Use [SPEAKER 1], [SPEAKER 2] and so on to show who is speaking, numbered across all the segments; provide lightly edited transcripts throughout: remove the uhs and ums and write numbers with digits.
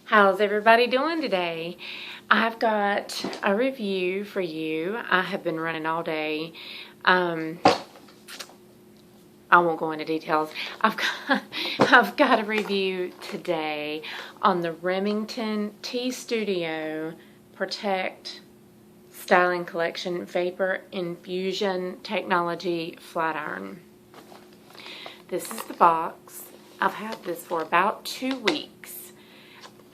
[SPEAKER 1] How's everybody doing today? I've got a review for you. I have been running all day. I won't go into details. I've got a review today on the Remington T Studio Protect Styling Collection Vapor Infusion Technology Flat Iron. This is the box. I've had this for about 2 weeks.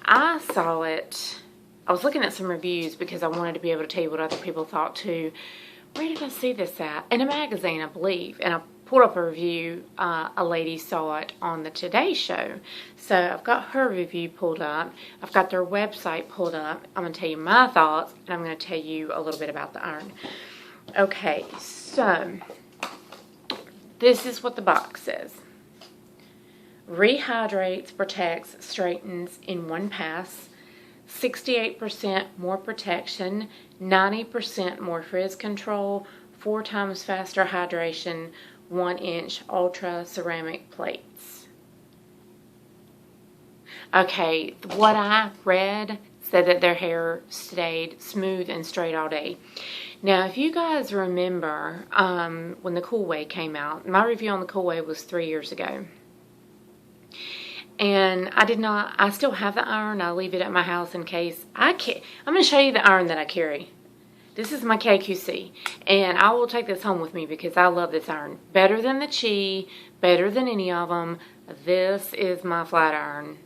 [SPEAKER 1] I saw it, I was looking at some reviews because I wanted to be able to tell you what other people thought too. Where did I see this at? In a magazine, I believe. And I pulled up a review. A lady saw it on the Today Show. So I've got her review pulled up. I've got their website pulled up. I'm going to tell you my thoughts, and I'm going to tell you a little bit about the iron. Okay, so this is what the box says. Rehydrates, protects, straightens in one pass. 68% more protection, 90% more frizz control, 4 times faster hydration, 1-inch ultra ceramic plates. Okay, what I read said that their hair stayed smooth and straight all day. Now, if you guys remember when the Cool Way came out, my review on the Cool Way was 3 years ago. And I still have the iron. I leave it at my house in case I'm going to show you the iron that I carry. This is my KQC. And I will take this home with me because I love this iron. Better than the Chi, better than any of them. This is my flat iron.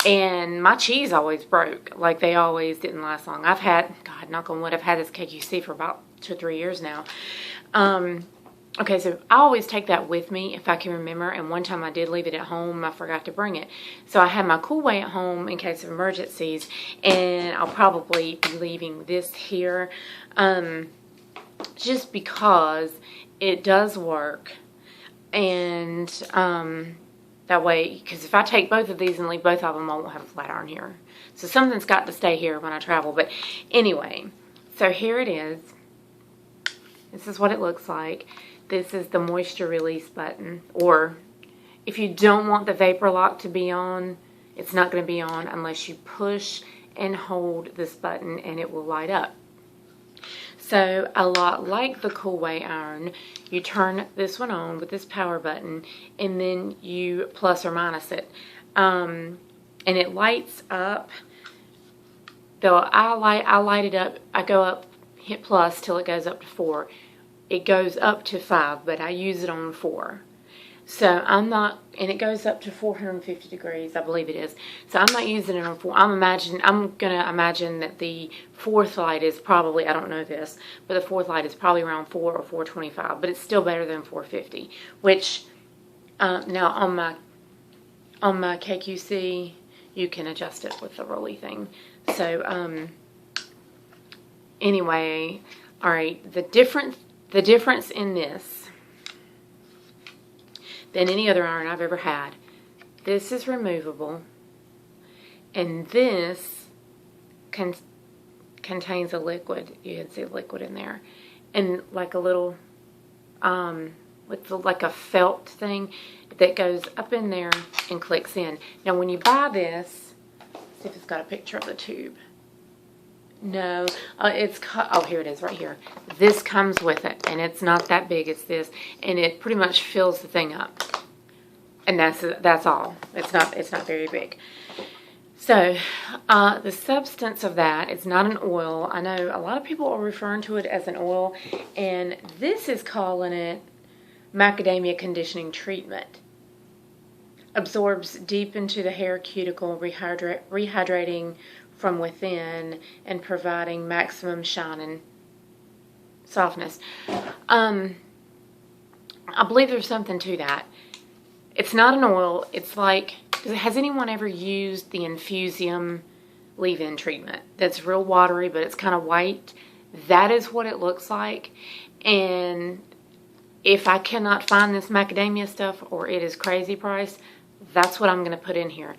[SPEAKER 1] And my Chi's always broke. Like, they always didn't last long. I've had, God, knock on wood, I've had this KQC for about 2 or 3 years now. Okay, so I always take that with me if I can remember, and one time I did leave it at home. I forgot to bring it. So I have my Cool Way at home in case of emergencies, and I'll probably be leaving this here just because it does work. And that way, because if I take both of these and leave both of them, I won't have a flat iron here. So something's got to stay here when I travel. But anyway, so here it is. This is what it looks like. This is the moisture release button, or if you don't want the vapor lock to be on, it's not going to be on unless you push and hold this button and it will light up. So a lot like the Cool Way iron, you turn this one on with this power button and then you plus or minus it. And it lights up. Though I light it up, I go up, hit plus till it goes up to 4. It goes up to 5, but I use it on 4. So I'm not, and it goes up to 450 degrees, I believe it is. So I'm not using it on 4. I'm gonna imagine that the 4th light is probably, I don't know this, but the 4th light is probably around 4 or 425, but it's still better than 450. Which now on my KQC, you can adjust it with the rolly thing. So anyway, all right, the difference in this than any other iron I've ever had, this is removable, and this contains a liquid. You can see liquid in there, and like a little like a felt thing that goes up in there and clicks in. Now when you buy this, let's see if it's got a picture of the tube. No, oh, here it is right here. This comes with it, and it's not that big. It's this, and it pretty much fills the thing up, and that's all. It's not very big. So the substance of that is not an oil. I know a lot of people are referring to it as an oil, and this is calling it macadamia conditioning treatment. Absorbs deep into the hair cuticle, rehydrating from within and providing maximum shine and softness. I believe there's something to that. It's not an oil. It's like, has anyone ever used the Infusion leave-in treatment? That's real watery, but it's kind of white. That is what it looks like. And if I cannot find this macadamia stuff, or it is crazy price, that's what I'm going to put in here.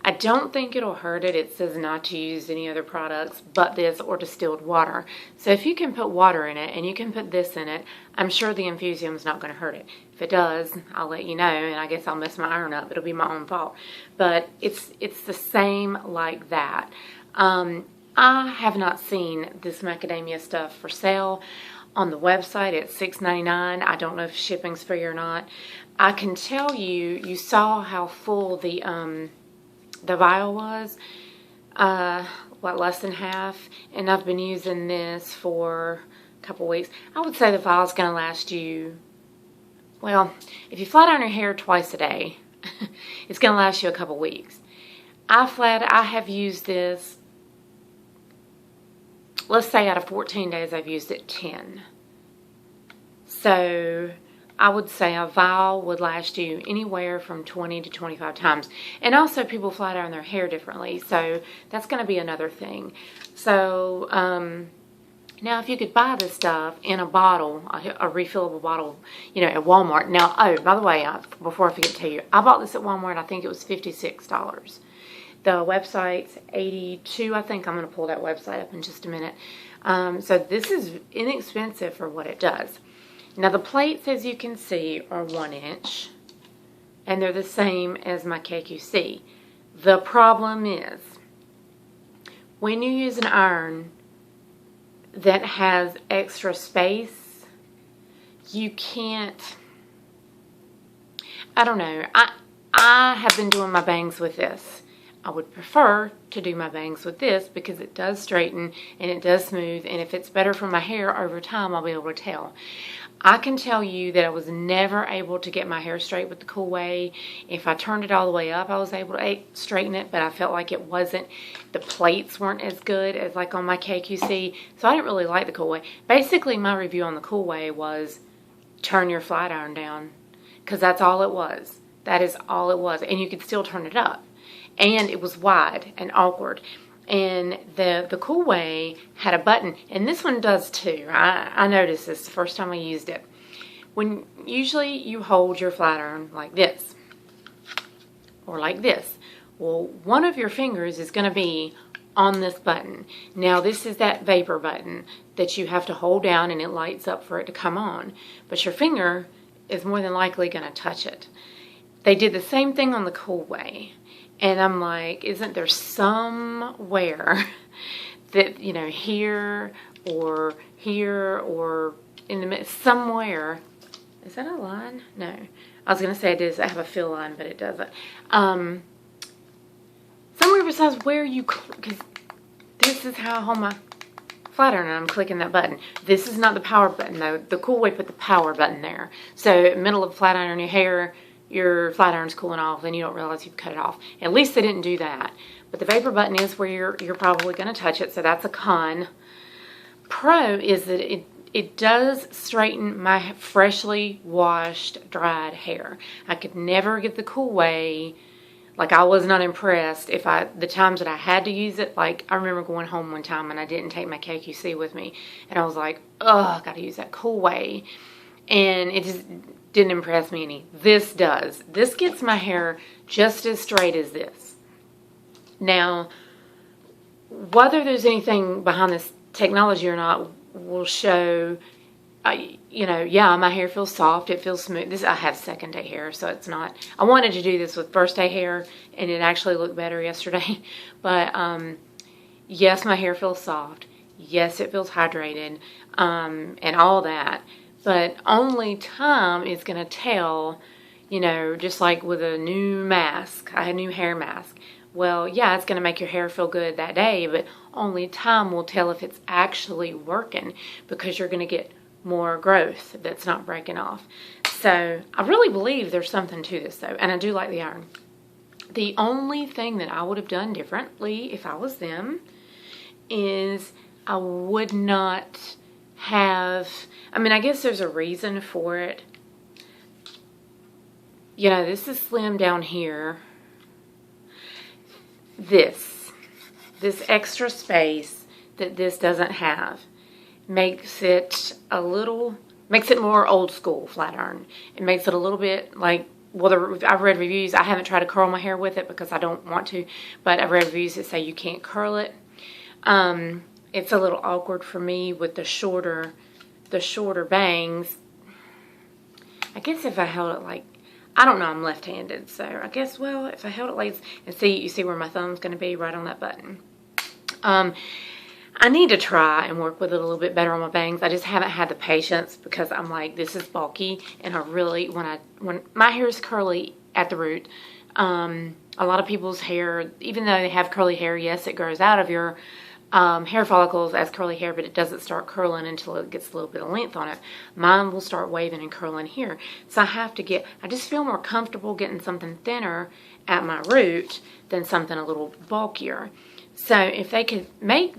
[SPEAKER 1] I don't think it'll hurt it. It says not to use any other products but this or distilled water. So if you can put water in it and you can put this in it, I'm sure the Infusion is not going to hurt it. If it does, I'll let you know, and I guess I'll mess my iron up. It'll be my own fault. But it's the same like that. I have not seen this macadamia stuff for sale on the website. It's $6.99. I don't know if shipping's free or not. I can tell you, you saw how full the vial was, less than half, and I've been using this for a couple weeks. I would say the vial's going to last you, well, if you flat iron your hair twice a day, it's going to last you a couple weeks. I have used this, let's say out of 14 days I've used it 10. So I would say a vial would last you anywhere from 20 to 25 times. And also people flat iron their hair differently, so that's going to be another thing. So now if you could buy this stuff in a bottle, a refillable bottle, you know, at Walmart. Now, oh, by the way, before I forget to tell you, I bought this at Walmart. I think it was $56. The website's $82. I think I'm going to pull that website up in just a minute. So this is inexpensive for what it does. Now the plates, as you can see, are 1 inch, and they're the same as my KQC. The problem is, when you use an iron that has extra space, you can't, I don't know, I have been doing my bangs with this. I would prefer to do my bangs with this because it does straighten and it does smooth, and if it's better for my hair over time, I'll be able to tell. I can tell you that I was never able to get my hair straight with the Cool Way. If I turned it all the way up, I was able to straighten it, but I felt like it wasn't, the plates weren't as good as like on my KQC, so I didn't really like the Cool Way. Basically, my review on the Cool Way was turn your flat iron down, because that's all it was. That is all it was, and you could still turn it up. And it was wide and awkward. And the Cool Way had a button, and this one does too. I noticed this the first time I used it. When usually you hold your flat iron like this or like this. Well, one of your fingers is going to be on this button. Now this is that vapor button that you have to hold down and it lights up for it to come on. But your finger is more than likely going to touch it. They did the same thing on the Cool Way. And I'm like, isn't there somewhere that, you know, here or in the middle, somewhere, is that a line? No. I was going to say it is. I have a fill line, but it doesn't. Somewhere besides where you, because this is how I hold my flat iron and I'm clicking that button. This is not the power button though. The Cool Way put the power button there. So middle of flat iron your hair, your flat iron's cooling off, then you don't realize you've cut it off. At least they didn't do that. But the vapor button is where you're probably going to touch it, so that's a con. Pro is that it does straighten my freshly washed, dried hair. I could never get the Cool Way. Like, I was not impressed the times that I had to use it. Like, I remember going home one time and I didn't take my KQC with me. And I was like, ugh, I got to use that Cool Way. And it just didn't impress me any. This does. This gets my hair just as straight as this. Now, whether there's anything behind this technology or not will show, you know, yeah, my hair feels soft. It feels smooth. I have second day hair, so it's not. I wanted to do this with first day hair, and it actually looked better yesterday. But, yes, my hair feels soft. Yes, it feels hydrated, and all that. But only time is going to tell, you know, just like with a new mask. I had a new hair mask. Well, yeah, it's going to make your hair feel good that day, but only time will tell if it's actually working, because you're going to get more growth that's not breaking off. So I really believe there's something to this though, and I do like the iron. The only thing that I would have done differently if I was them is I would not have, I mean, I guess there's a reason for it. You know, this is slim down here. This extra space that this doesn't have makes it more old school flat iron. It makes it a little bit like well, I've read reviews. I haven't tried to curl my hair with it because I don't want to, but I've read reviews that say you can't curl it. It's a little awkward for me with the shorter bangs. I guess if I held it like, I don't know, I'm left-handed, so I guess, well, if I held it like, and you see where my thumb's going to be, right on that button. I need to try and work with it a little bit better on my bangs. I just haven't had the patience because I'm like, this is bulky, and I really, when my hair is curly at the root, a lot of people's hair, even though they have curly hair, yes, it grows out of your hair follicles as curly hair, but it doesn't start curling until it gets a little bit of length on it. Mine will start waving and curling here. So I just feel more comfortable getting something thinner at my root than something a little bulkier. So if they could make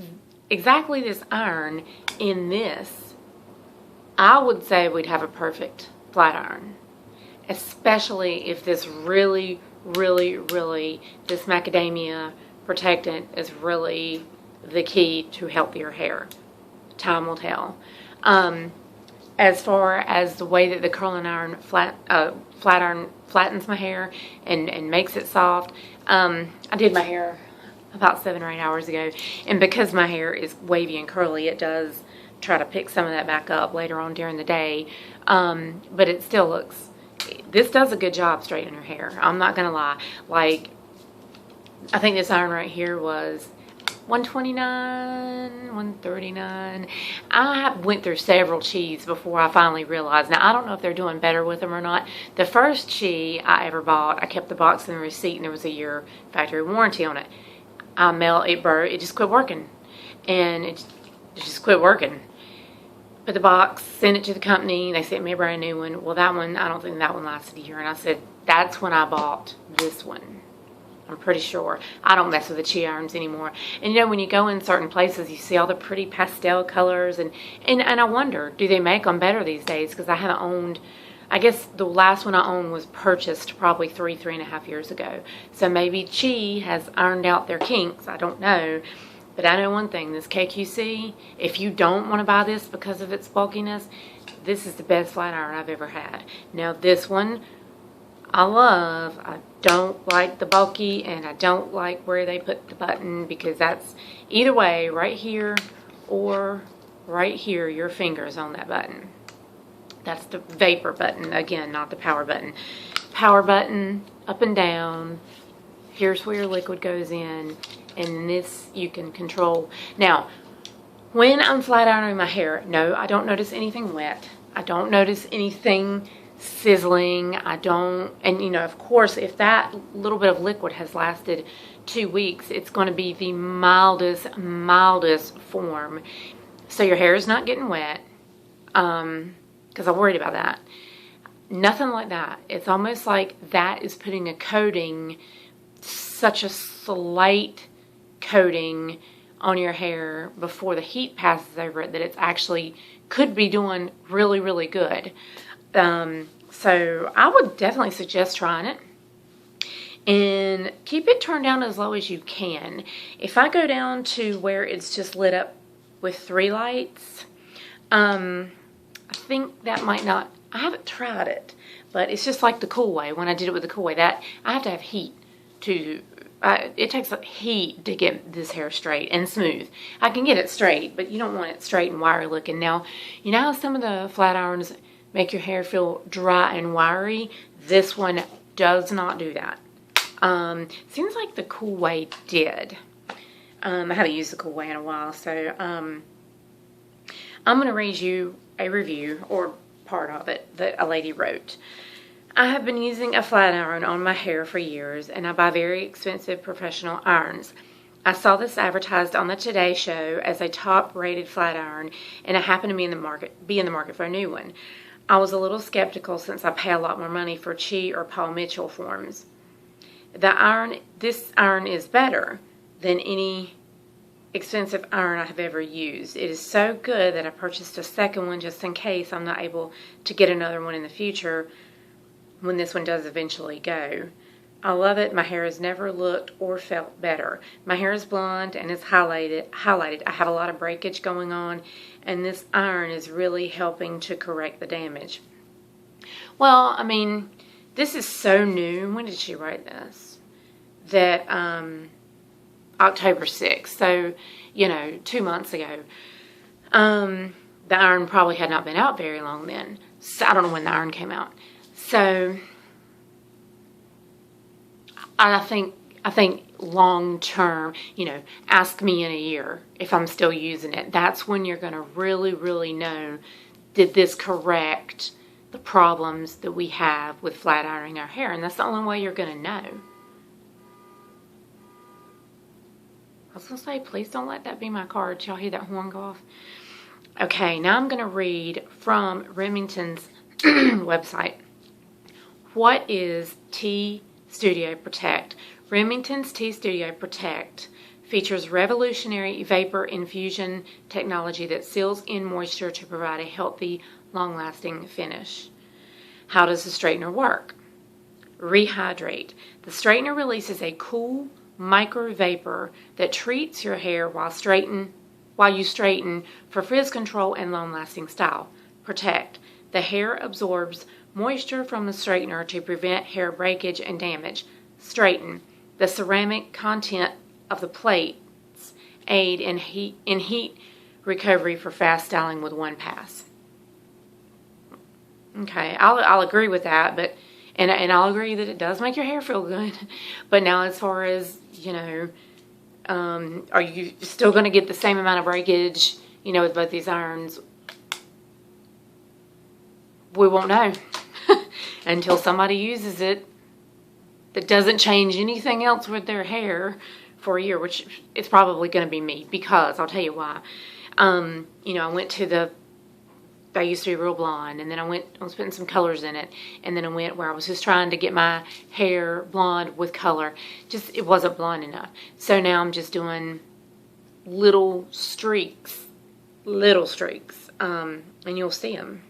[SPEAKER 1] exactly this iron in this, I would say we'd have a perfect flat iron. Especially if this really, this macadamia protectant is really the key to healthier hair. Time will tell. As far as the way that the curling iron flat iron flattens my hair and makes it soft, I did my hair about 7 or 8 hours ago, and because my hair is wavy and curly, it does try to pick some of that back up later on during the day, but it still looks, this does a good job straightening your hair. I'm not gonna lie. Like, I think this iron right here was $129, $139. I went through several Chis before I finally realized. Now, I don't know if they're doing better with them or not. The first Chi I ever bought, I kept the box and the receipt, and there was a year factory warranty on it. It broke, it just quit working. And it just quit working. Put the box, sent it to the company, they sent me a brand new one. Well, that one, I don't think that one lasted a year. And I said, that's when I bought this one. I'm pretty sure. I don't mess with the Chi irons anymore. And you know, when you go in certain places, you see all the pretty pastel colors. And I wonder, do they make them better these days? Because I haven't owned, I guess the last one I owned was purchased probably 3.5 years ago. So maybe Chi has ironed out their kinks. I don't know. But I know one thing, this KQC, if you don't want to buy this because of its bulkiness, this is the best flat iron I've ever had. Now this one, I love. I don't like the bulky, and I don't like where they put the button, because that's either way, right here or right here, your finger's on that button. That's the vapor button, again, not the power button. Power button, up and down. Here's where your liquid goes in, and this you can control. Now, when I'm flat ironing my hair, no, I don't notice anything wet. I don't notice anything sizzling. I don't, and you know, of course, if that little bit of liquid has lasted 2 weeks, it's going to be the mildest form. So your hair is not getting wet, because I'm worried about that. Nothing like that. It's almost like that is putting a coating, such a slight coating on your hair before the heat passes over it, that it's actually could be doing really good. So I would definitely suggest trying it, and keep it turned down as low as you can. If I go down to where it's just lit up with 3 lights, I think that might not, I haven't tried it, but it's just like the Cool Way. When I did it with the Cool Way, that I have to have heat to, it takes heat to get this hair straight and smooth. I can get it straight, but you don't want it straight and wiry looking. Now, you know how some of the flat irons make your hair feel dry and wiry? This one does not do that. Seems like the Cool Way did. I haven't used the Cool Way in a while, so I'm going to read you a review, or part of it, that a lady wrote. I have been using a flat iron on my hair for years, and I buy very expensive professional irons. I saw this advertised on the Today Show as a top-rated flat iron, and I happened to be in the market for a new one. I was a little skeptical since I pay a lot more money for Chi or Paul Mitchell forms. This iron is better than any expensive iron I have ever used. It is so good that I purchased a second one just in case I'm not able to get another one in the future when this one does eventually go. I love it. My hair has never looked or felt better. My hair is blonde and is highlighted. I have a lot of breakage going on, and this iron is really helping to correct the damage. Well, I mean, this is so new. When did she write this? That October 6th. So, you know, 2 months ago. The iron probably had not been out very long then. So I don't know when the iron came out. So I think long term, you know, ask me in a year if I'm still using it. That's when you're going to really, really know, did this correct the problems that we have with flat ironing our hair? And that's the only way you're going to know. I was going to say, please don't let that be my card. Did y'all hear that horn go off? Okay, now I'm going to read from Remington's website. What is T Studio Protect? Remington's T Studio Protect features revolutionary vapor infusion technology that seals in moisture to provide a healthy, long-lasting finish. How does the straightener work? Rehydrate. The straightener releases a cool micro vapor that treats your hair while you straighten for frizz control and long-lasting style. Protect. The hair absorbs moisture from the straightener to prevent hair breakage and damage. Straighten. The ceramic content of the plates aid in heat recovery for fast styling with one pass. Okay, I'll agree with that, but and I'll agree that it does make your hair feel good. But now, as far as, you know, are you still going to get the same amount of breakage, you know, with both these irons? We won't know until somebody uses it that doesn't change anything else with their hair for a year, which it's probably going to be me, because I'll tell you why. You know, I went to I used to be real blonde, and then I was putting some colors in it, and then I went where I was just trying to get my hair blonde with color. Just, it wasn't blonde enough. So now I'm just doing little streaks, and you'll see them.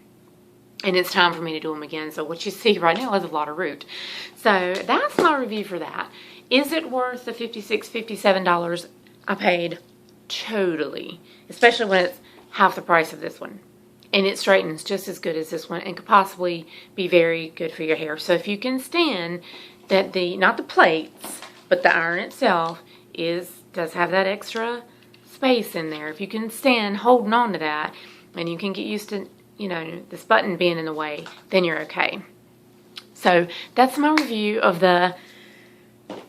[SPEAKER 1] And it's time for me to do them again. So what you see right now is a Lauder root. So that's my review for that. Is it worth the $56, $57 I paid? Totally. Especially when it's half the price of this one. And it straightens just as good as this one and could possibly be very good for your hair. So if you can stand that not the plates, but the iron itself does have that extra space in there. If you can stand holding on to that, and you can get used to, you know, this button being in the way, then you're okay. So that's my review of the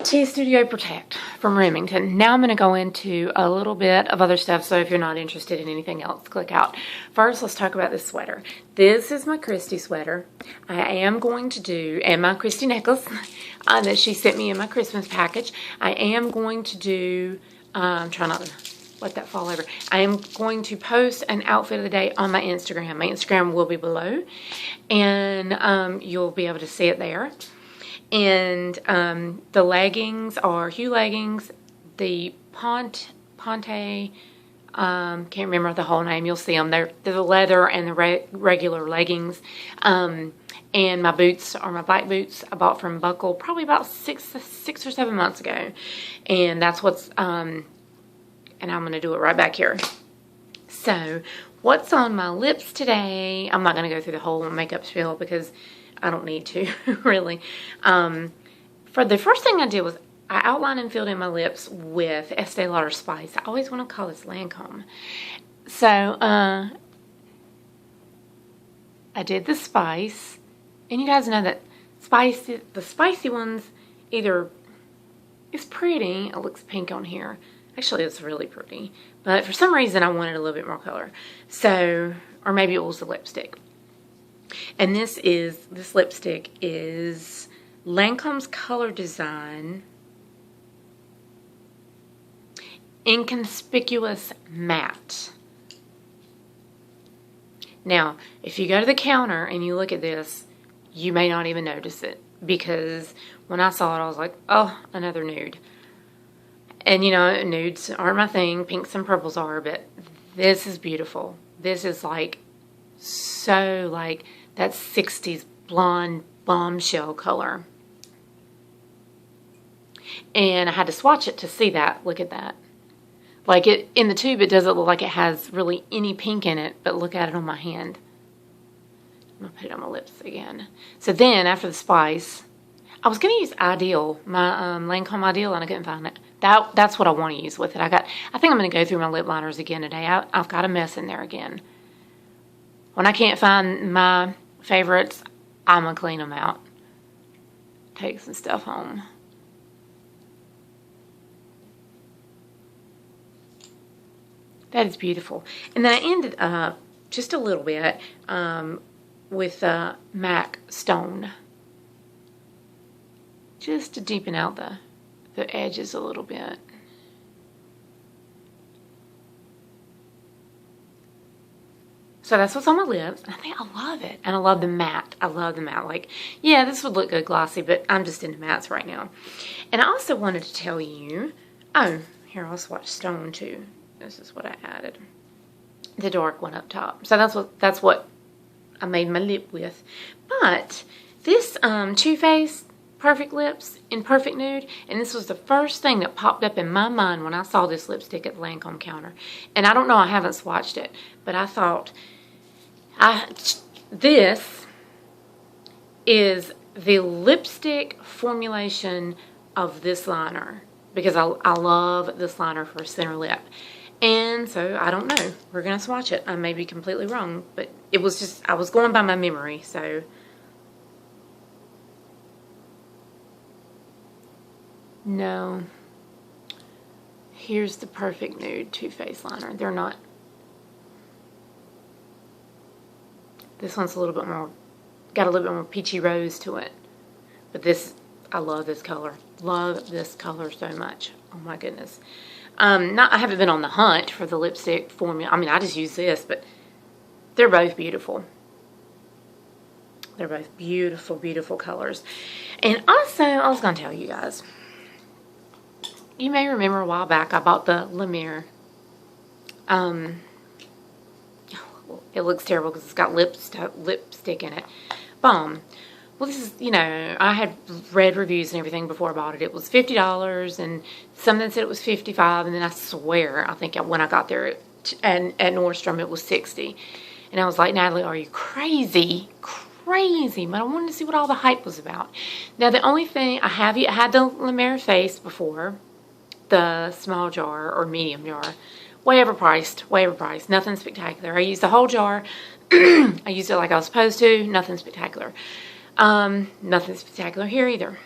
[SPEAKER 1] T Studio Protect from Remington. Now I'm going to go into a little bit of other stuff, so if you're not interested in anything else, click out. First, let's talk about this sweater. This is my Christy sweater. I am going to do, and my Christy necklace that she sent me in my Christmas package. I am going to do, try not to let that fall over. I am going to post an outfit of the day on my Instagram. My Instagram will be below, and you'll be able to see it there. And the leggings are Hue leggings, the Ponte, can't remember the whole name. You'll see them. They're the leather and the regular leggings. And my boots are my black boots I bought from Buckle probably about six or 7 months ago. And that's what's, and I'm going to do it right back here. So what's on my lips today? I'm not going to go through the whole makeup spiel because I don't need to, really. For the first thing I did was I outlined and filled in my lips with Estee Lauder Spice. I always want to call this Lancome. So, I did the Spice. And you guys know that the spicy ones, either it's pretty. It looks pink on here. Actually, it's really pretty. But for some reason, I wanted a little bit more color. So, or maybe it was the lipstick. And this lipstick is Lancome's Color Design Inconspicuous Matte. Now, if you go to the counter and you look at this, you may not even notice it, because when I saw it, I was like, oh, another nude. And you know, nudes aren't my thing. Pinks and purples are, but this is beautiful. This is like so like that 60s blonde bombshell color. And I had to swatch it to see that. Look at that. Like it in the tube, it doesn't look like it has really any pink in it, but look at it on my hand. I'm going to put it on my lips again. So then, after the spice, I was going to use Ideal, my Lancome Ideal, and I couldn't find it. That's what I want to use with it. I think I'm going to go through my lip liners again today. I've got a mess in there again. When I can't find my favorites, I'm going to clean them out. Take some stuff home. That is beautiful. And then I ended up just a little bit with MAC Stone. Just to deepen out the edges a little bit. So that's what's on my lips. I think I love it. And I love the matte. I love the matte. Like, yeah, this would look good glossy, but I'm just into mattes right now. And I also wanted to tell you, oh, here, I'll swatch Stone too. This is what I added. The dark one up top. So that's what I made my lip with. But this Too Faced Perfect Lips in Perfect Nude, and this was the first thing that popped up in my mind when I saw this lipstick at the Lancome counter. And I don't know, I haven't swatched it, but I thought, this is the lipstick formulation of this liner, because I love this liner for a center lip. And so, I don't know. We're going to swatch it. I may be completely wrong, but it was just, I was going by my memory, so. No. Here's the Perfect Nude Too Faced liner. They're not. This one's a little bit more, got a little bit more peachy rose to it. But this, I love this color. Love this color so much. Oh my goodness. I haven't been on the hunt for the lipstick formula. I mean, I just use this, but they're both beautiful. They're both beautiful, beautiful colors. And also, I was going to tell you guys, you may remember a while back I bought the La Mer. It looks terrible because it's got lipstick in it. Balm. Well, this is, you know, I had read reviews and everything before I bought it. It was $50, and something said it was $55, and then I swear, I think when I got there at Nordstrom, it was $60. And I was like, Natalie, are you crazy? Crazy. But I wanted to see what all the hype was about. Now, the only thing, I had the La Mer Face before, the small jar or medium jar. Way overpriced. Nothing spectacular. I used the whole jar. I used it like I was supposed to. Nothing spectacular. Nothing spectacular here either.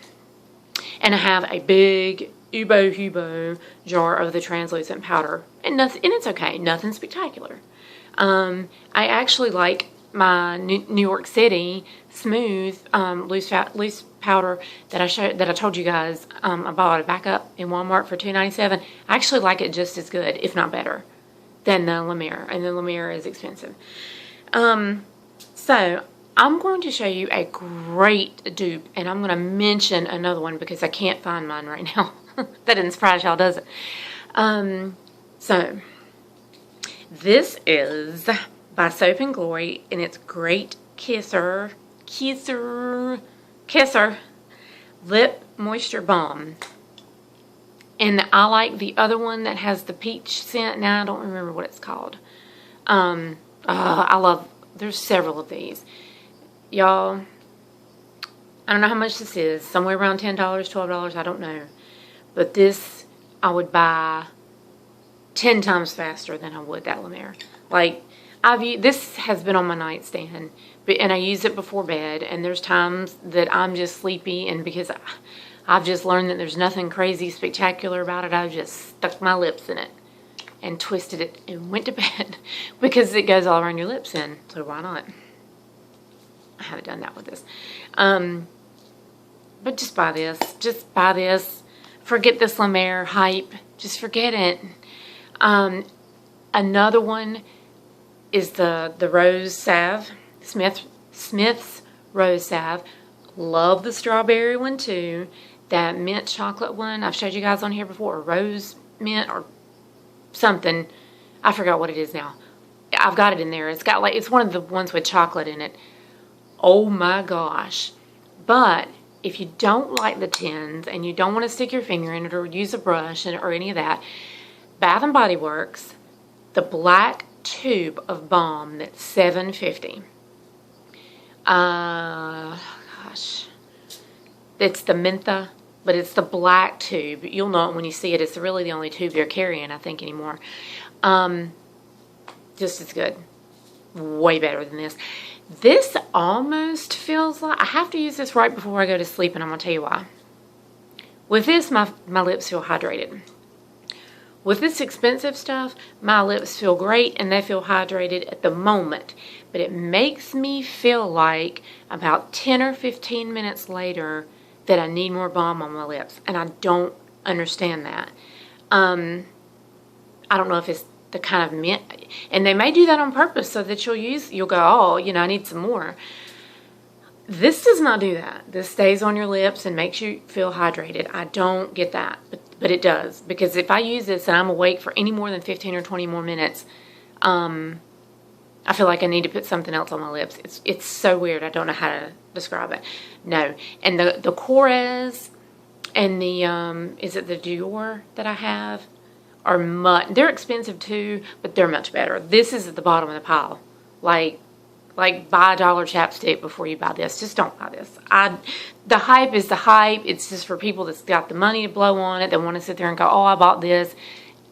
[SPEAKER 1] And I have a big Hubo jar of the translucent powder. And it's okay. Nothing spectacular. I actually like my New York City smooth loose powder that I told you guys I bought it back up in Walmart for $2.97. I actually like it just as good, if not better, than the La Mer, and the La Mer is expensive. So I'm going to show you a great dupe, and I'm going to mention another one because I can't find mine right now. That didn't surprise y'all, does it? So this is by Soap and Glory, and it's Great Kisser Lip Moisture Balm. And I like the other one that has the peach scent. Now I don't remember what it's called. There's several of these. Y'all, I don't know how much this is. Somewhere around $10, $12, I don't know. But this, I would buy 10 times faster than I would that La Mer. Like, this has been on my nightstand, and I use it before bed, and there's times that I'm just sleepy, and because I've just learned that there's nothing crazy spectacular about it, I've just stuck my lips in it and twisted it and went to bed because it goes all around your lips in, so why not? I haven't done that with this. But just buy this. Forget this La Mer hype. Just forget it. Another one is the Rose Salve, Smith's Rose Salve. Love the strawberry one too. That mint chocolate one I've showed you guys on here before, or rose mint or something. I forgot what it is now. I've got it in there. It's one of the ones with chocolate in it. Oh my gosh. But if you don't like the tins and you don't want to stick your finger in it or use a brush or any of that, Bath & Body Works, the black tube of balm that's $7.50. Gosh. It's the Mentha, but it's the black tube. You'll know it when you see it. It's really the only tube they're carrying, I think, anymore. Just as good. Way better than this. This almost feels like, I have to use this right before I go to sleep, and I'm going to tell you why. With this, my lips feel hydrated. With this expensive stuff, my lips feel great and they feel hydrated at the moment. But it makes me feel like about 10 or 15 minutes later that I need more balm on my lips. And I don't understand that. I don't know if it's the kind of mint, and they may do that on purpose so that you'll go, oh, you know, I need some more. This does not do that. This stays on your lips and makes you feel hydrated. I don't get that, but it does. Because if I use this and I'm awake for any more than 15 or 20 more minutes, I feel like I need to put something else on my lips. It's so weird. I don't know how to describe it. No. And the Corez and the, is it the Dior that I have? They're expensive too, but they're much better. This is at the bottom of the pile. Like buy a dollar chapstick before you buy this. Just don't buy this. The hype is the hype. It's just for people that's got the money to blow on it, that want to sit there and go, oh, I bought this.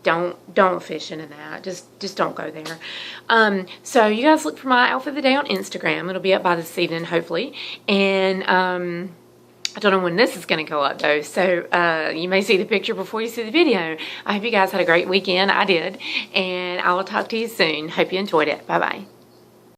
[SPEAKER 1] Don't fish into that. Just don't go there. So you guys look for my outfit of the day on Instagram. It'll be up by this evening, hopefully. And I don't know when this is going to go up, though, so you may see the picture before you see the video. I hope you guys had a great weekend. I did, and I will talk to you soon. Hope you enjoyed it. Bye-bye.